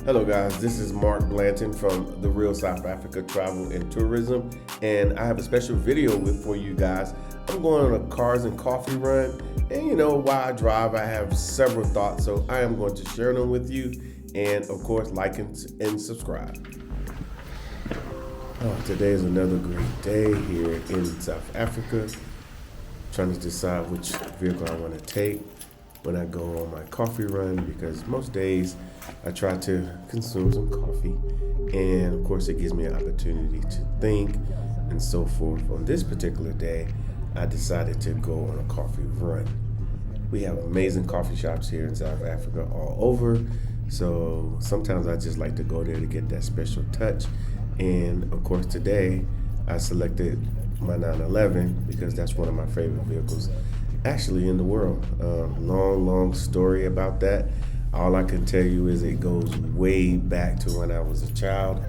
Hello guys, this is Mark Blanton from The Real South Africa Travel and Tourism, and I have a special video for you guys. I'm going on a cars and coffee run, and while I drive I have several thoughts, so I am going to share them with you, and of course like and subscribe. Today is another great day here in South Africa. Trying to decide which vehicle I want to take when I go on my coffee run, because most days I try to consume some coffee, and of course it gives me an opportunity to think and so forth. On this particular day, I decided to go on a coffee run. We have amazing coffee shops here in South Africa all over, so sometimes I just like to go there to get that special touch. And of course today I selected my 911 because that's one of my favorite vehicles actually in the world. Long story about that. All I can tell you is it goes way back to when I was a child,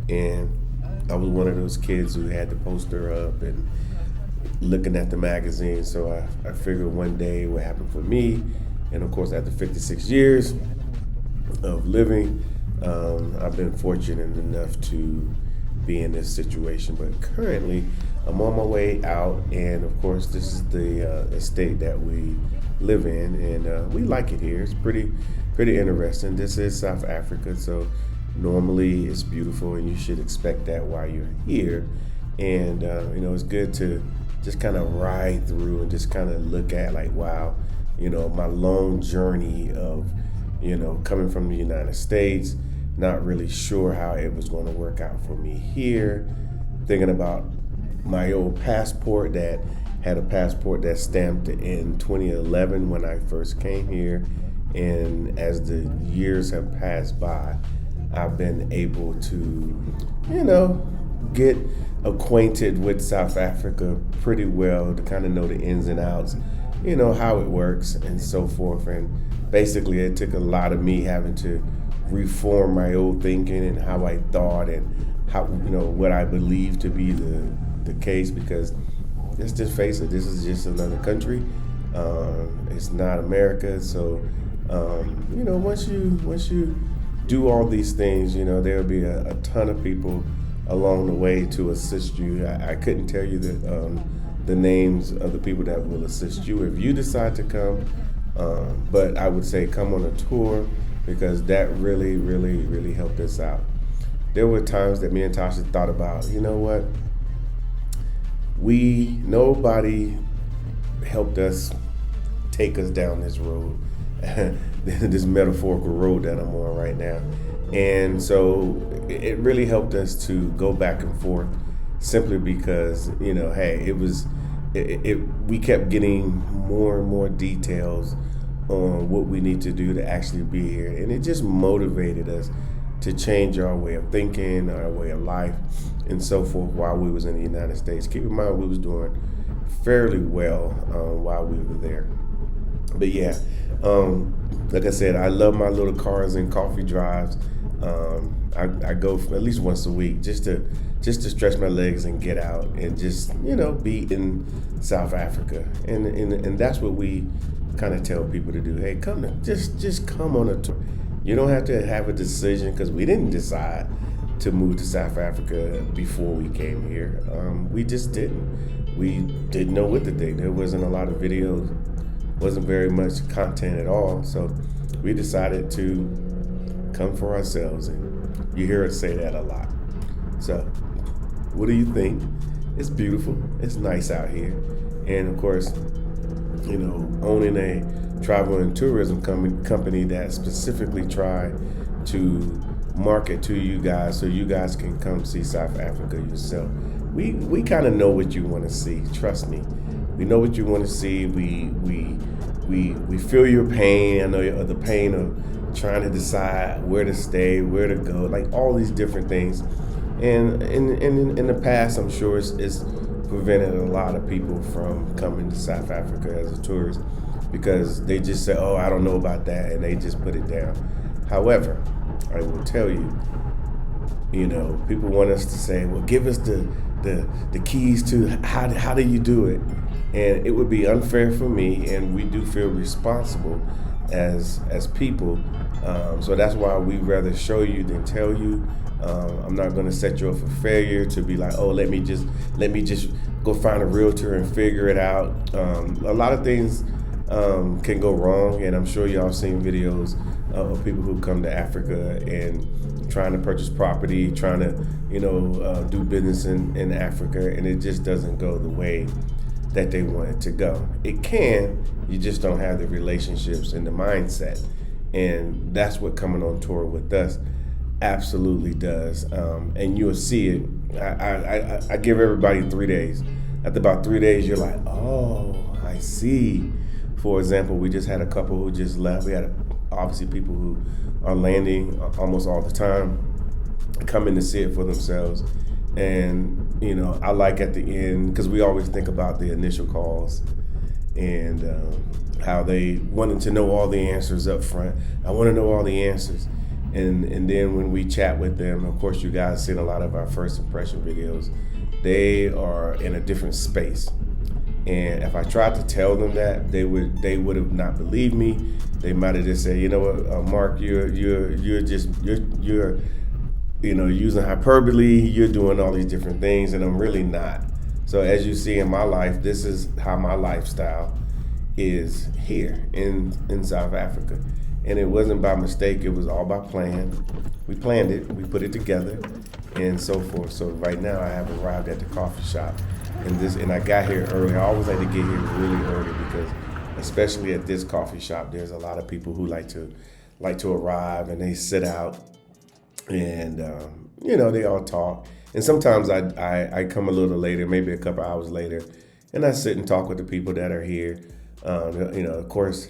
and I was one of those kids who had the poster up and looking at the magazine. So I figured one day it would happen for me. And of course, after 56 years of living, I've been fortunate enough to be in this situation. But currently, I'm on my way out, and of course, this is the estate that we live in, and we like it here. It's pretty interesting. This is South Africa, so normally it's beautiful, and you should expect that while you're here. And it's good to just kind of ride through and just kind of look at like, wow, my long journey of coming from the United States, not really sure how it was going to work out for me here, thinking about my old passport that had a passport that stamped in 2011 when I first came here. And as the years have passed by, I've been able to, get acquainted with South Africa pretty well, to kind of know the ins and outs, how it works and so forth. And basically it took a lot of me having to reform my old thinking and how I thought and how, what I believe to be the case, because let's just face it, this is just another country. It's not America. So once you do all these things, there'll be a ton of people along the way to assist you. I couldn't tell you the names of the people that will assist you if you decide to come, but I would say come on a tour, because that really helped us out. There were times that me and Tasha thought about, what, nobody helped us take us down this road, this metaphorical road that I'm on right now. And so it really helped us to go back and forth, simply because, hey, we kept getting more and more details on what we need to do to actually be here. And it just motivated us to change our way of thinking, our way of life, and so forth while we was in the United States. Keep in mind, we was doing fairly well while we were there. But yeah, like I said, I love my little cars and coffee drives. I go at least once a week just to stretch my legs and get out and just be in South Africa. And that's what we kind of tell people to do. Hey, just come on a tour. You don't have to have a decision, because we didn't decide to move to South Africa before we came here. We just didn't. We didn't know what to think. There wasn't a lot of videos, wasn't very much content at all. So we decided to come for ourselves, and you hear us say that a lot. So what do you think? It's beautiful. It's nice out here. And of course, owning a travel and tourism company that specifically try to market to you guys so you guys can come see South Africa yourself. We kind of know what you want to see. Trust me, we know what you want to see. We feel your pain. I know the pain of trying to decide where to stay, where to go, like all these different things. And in the past, I'm sure it's prevented a lot of people from coming to South Africa as a tourist, because they just say, oh, I don't know about that, and they just put it down. However, I will tell you, people want us to say, well, give us the keys to how do you do it? And it would be unfair for me, and we do feel responsible as people. So that's why we rather show you than tell you. I'm not going to set you up for failure to be like, oh, let me just go find a realtor and figure it out. A lot of things can go wrong, and I'm sure y'all seen videos of people who come to Africa and trying to purchase property, trying to do business in Africa, and it just doesn't go the way that they want it to go. It can, you just don't have the relationships and the mindset, and that's what coming on tour with us absolutely does. And you'll see it. I give everybody 3 days. After about 3 days, you're like, oh, I see. For example, we just had a couple who just left. We had obviously people who are landing almost all the time, coming to see it for themselves. And I like at the end, because we always think about the initial calls and how they wanted to know all the answers up front. I want to know all the answers. And then when we chat with them, of course, you guys seen a lot of our first impression videos. They are in a different space. And if I tried to tell them that, they would have not believed me. They might have just said, you know what, Mark, you're using hyperbole. You're doing all these different things, and I'm really not. So as you see in my life, this is how my lifestyle is here in South Africa. And it wasn't by mistake, it was all by plan. We planned it, we put it together, and so forth. So right now I have arrived at the coffee shop, and I got here early. I always like to get here really early because, especially at this coffee shop, there's a lot of people who like to arrive and they sit out, and they all talk. And sometimes I come a little later, maybe a couple hours later, and I sit and talk with the people that are here. Of course,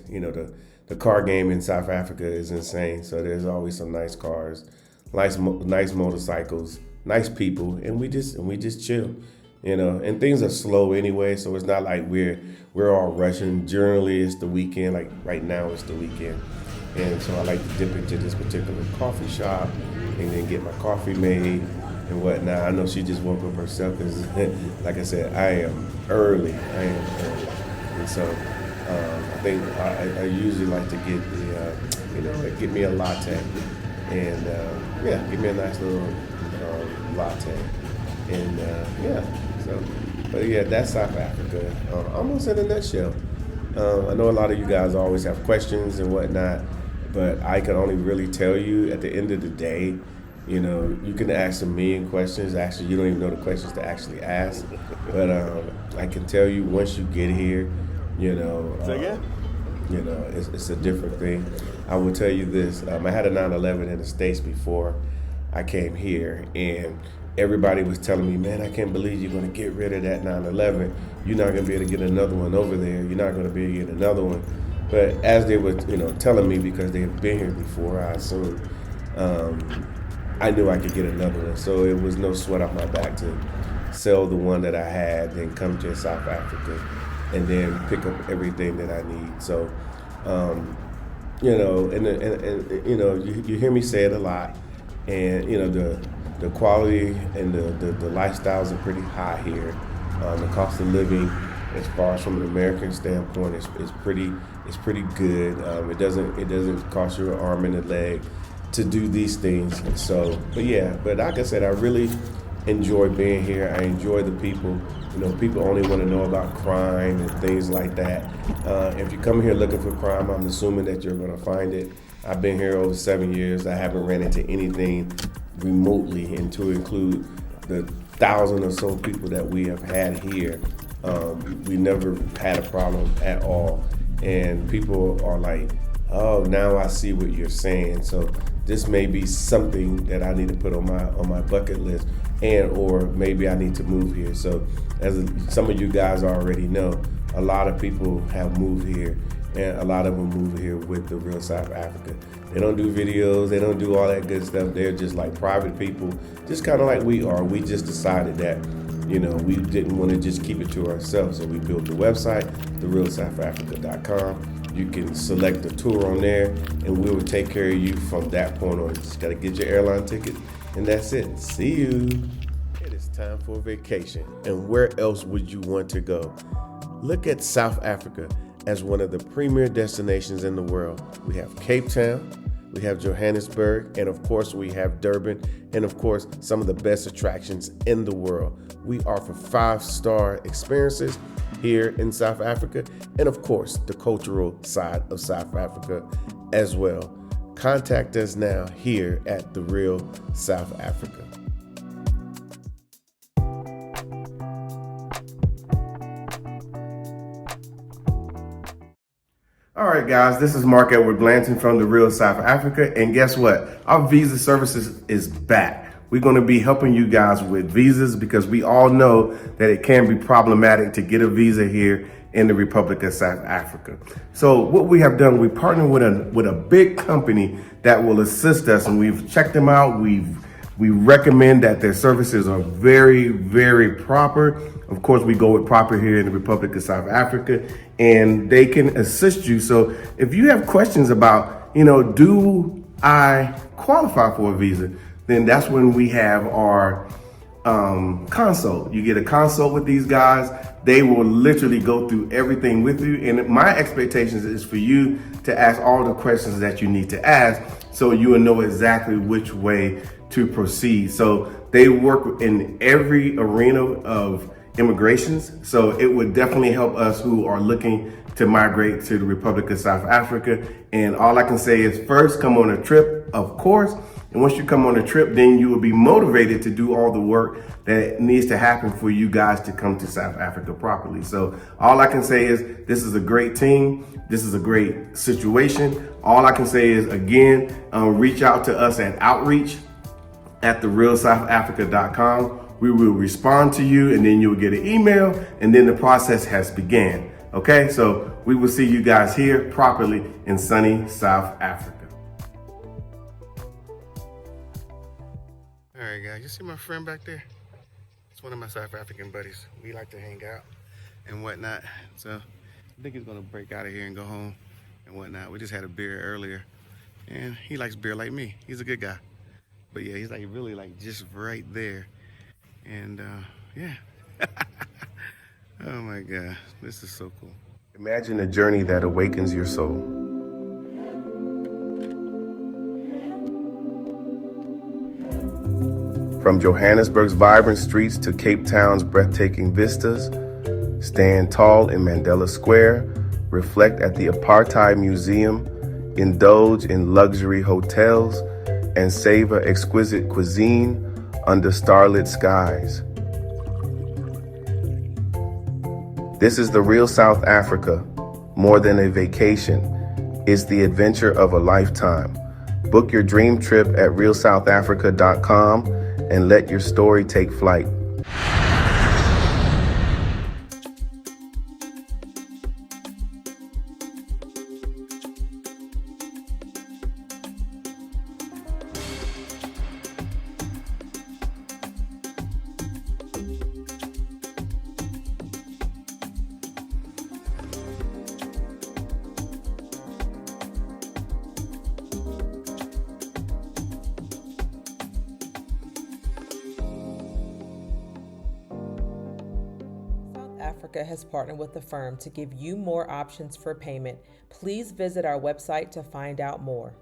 the car game in South Africa is insane. So there's always some nice cars, nice motorcycles, nice people, and we just chill, And things are slow anyway, so it's not like we're all rushing. Generally, it's the weekend. Like right now, it's the weekend, and so I like to dip into this particular coffee shop and then get my coffee made and whatnot. I know she just woke up herself because, like I said, I am early, and so. I think I usually like to get get me a latte, and give me a nice little latte, and that's South Africa, almost in a nutshell. I know a lot of you guys always have questions and whatnot, but I can only really tell you at the end of the day, you can ask a million questions. Actually, you don't even know the questions to actually ask, but I can tell you once you get here. It's a different thing. I will tell you this. I had a 911 in the States before I came here, and everybody was telling me, man, I can't believe you're going to get rid of that 911. You're not going to be able to get another one over there. You're not going to be able to get another one. But as they were, telling me, because they had been here before, I assumed, I knew I could get another one. So it was no sweat off my back to sell the one that I had, then come to South Africa, and then pick up everything that I need. So, you hear me say it a lot, and the quality and the lifestyles are pretty high here. The cost of living, as far as from an American standpoint, is pretty good. It doesn't cost you an arm and a leg to do these things. So, but like I said, I really enjoy being here. I enjoy the people. People only want to know about crime and things like that. If you come here looking for crime, I'm assuming that you're going to find it. I've been here over 7 years. I haven't ran into anything remotely, and to include the 1,000 or so people that we have had here, we never had a problem at all. And people are like, oh, now I see what you're saying. So this may be something that I need to put on my bucket list, and or maybe I need to move here. So as some of you guys already know, a lot of people have moved here, and a lot of them move here with the real South Africa. They don't do videos, they don't do all that good stuff. They're just like private people, just kind of like we are. We just decided that, we didn't want to just keep it to ourselves. So we built the website, therealsouthafrica.com. You can select a tour on there, and we will take care of you from that point on. You just got to get your airline ticket, and that's it. See you. It is time for vacation. And where else would you want to go? Look at South Africa. as one of the premier destinations in the world. We have Cape Town, we have Johannesburg, and of course we have Durban, and of course some of the best attractions in the world. We offer 5-star experiences here in South Africa, and of course the cultural side of South Africa as well. Contact us now here at The Real South Africa. All right, guys, this is Mark Edward Blanton from The Real South Africa. And guess what? Our visa services is back. We're going to be helping you guys with visas because we all know that it can be problematic to get a visa here in the Republic of South Africa. So what we have done, we partnered with a big company that will assist us, and we've checked them out. We recommend that their services are very, very proper. Of course, we go with proper here in the Republic of South Africa, and they can assist you. So if you have questions about, do I qualify for a visa? Then that's when we have our consult. You get a consult with these guys. They will literally go through everything with you. And my expectations is for you to ask all the questions that you need to ask so you will know exactly which way to proceed. So they work in every arena of immigrations. So it would definitely help us who are looking to migrate to the Republic of South Africa. And all I can say is first, come on a trip, of course. And once you come on a trip, then you will be motivated to do all the work that needs to happen for you guys to come to South Africa properly. So all I can say is this is a great team. This is a great situation. All I can say is, again, reach out to us at outreach@therealsouthafrica.com. We will respond to you, and then you'll get an email, and then the process has began. Okay, so we will see you guys here properly in sunny South Africa. All right, guys, you see my friend back there? It's one of my South African buddies. We like to hang out and whatnot. So I think he's gonna break out of here and go home and whatnot. We just had a beer earlier, and he likes beer like me. He's a good guy. But yeah, he's like really like just right there. And yeah. Oh my God, this is so cool. Imagine a journey that awakens your soul. From Johannesburg's vibrant streets to Cape Town's breathtaking vistas, stand tall in Mandela Square, reflect at the Apartheid Museum, indulge in luxury hotels, and savor exquisite cuisine under starlit skies. This is the real South Africa. More than a vacation, it's the adventure of a lifetime. Book your dream trip at realsouthafrica.com and let your story take flight. Africa has partnered with the firm to give you more options for payment. Please visit our website to find out more.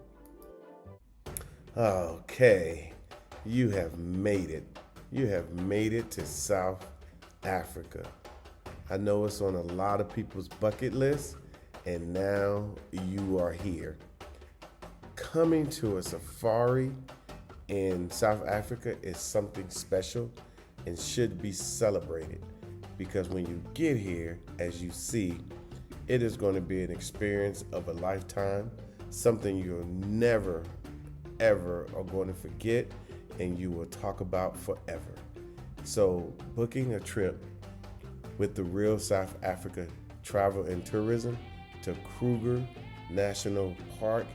Okay, you have made it. You have made it to South Africa. I know it's on a lot of people's bucket list, and now you are here. Coming to a safari in South Africa is something special and should be celebrated, because when you get here, as you see, it is going to be an experience of a lifetime, something you'll never, ever are going to forget, and you will talk about forever. So booking a trip with the Real South Africa Travel and Tourism to Kruger National Park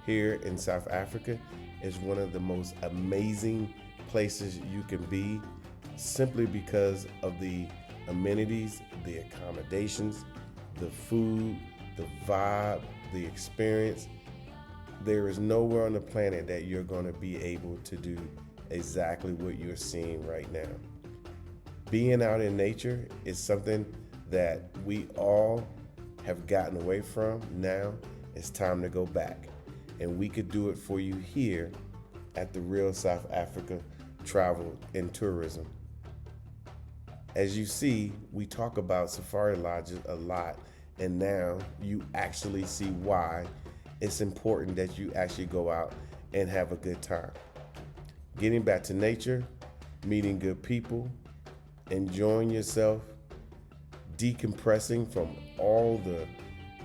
here in South Africa is one of the most amazing places you can be, simply because of the amenities, the accommodations, the food, the vibe, the experience. There is nowhere on the planet that you're going to be able to do exactly what you're seeing right now. Being out in nature is something that we all have gotten away from, now it's time to go back. And we could do it for you here at the Real South Africa Travel and Tourism. As you see, we talk about safari lodges a lot, and now you actually see why it's important that you actually go out and have a good time. Getting back to nature, meeting good people, enjoying yourself, decompressing from all the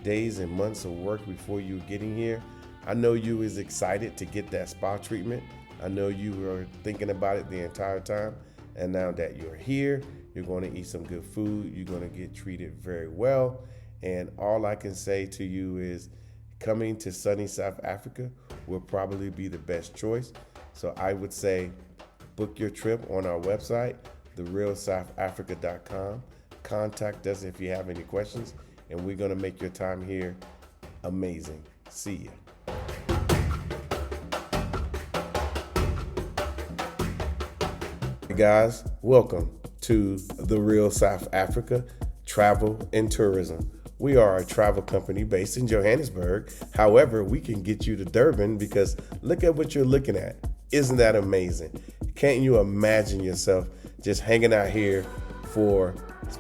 days and months of work before you were getting here. I know you was excited to get that spa treatment. I know you were thinking about it the entire time. And now that you're here, you're going to eat some good food. You're going to get treated very well. And all I can say to you is coming to sunny South Africa will probably be the best choice. So I would say book your trip on our website, therealsouthafrica.com. Contact us if you have any questions, and we're going to make your time here amazing. See ya. Hey guys, welcome to the Real South Africa Travel and Tourism. We are a travel company based in Johannesburg. However, we can get you to Durban because look at what you're looking at. Isn't that amazing? Can't you imagine yourself just hanging out here for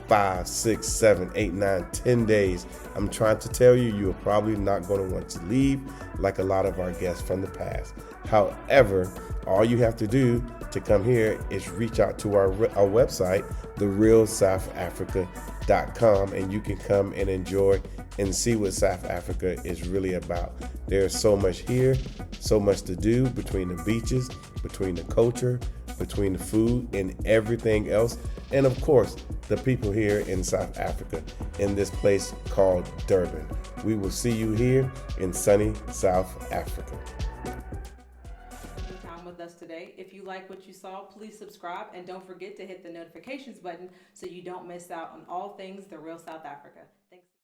5, 6, 7, 8, 9, 10 days? I'm trying to tell you, you're probably not going to want to leave like a lot of our guests from the past. However, all you have to do to come here is reach out to our website, therealsouthafrica.com, and you can come and enjoy and see what South Africa is really about. There's so much here, so much to do between the beaches, between the culture, between the food and everything else. And of course, the people here in South Africa in this place called Durban. We will see you here in sunny South Africa. With us today. If you like what you saw, please subscribe and don't forget to hit the notifications button so you don't miss out on all things the Real South Africa.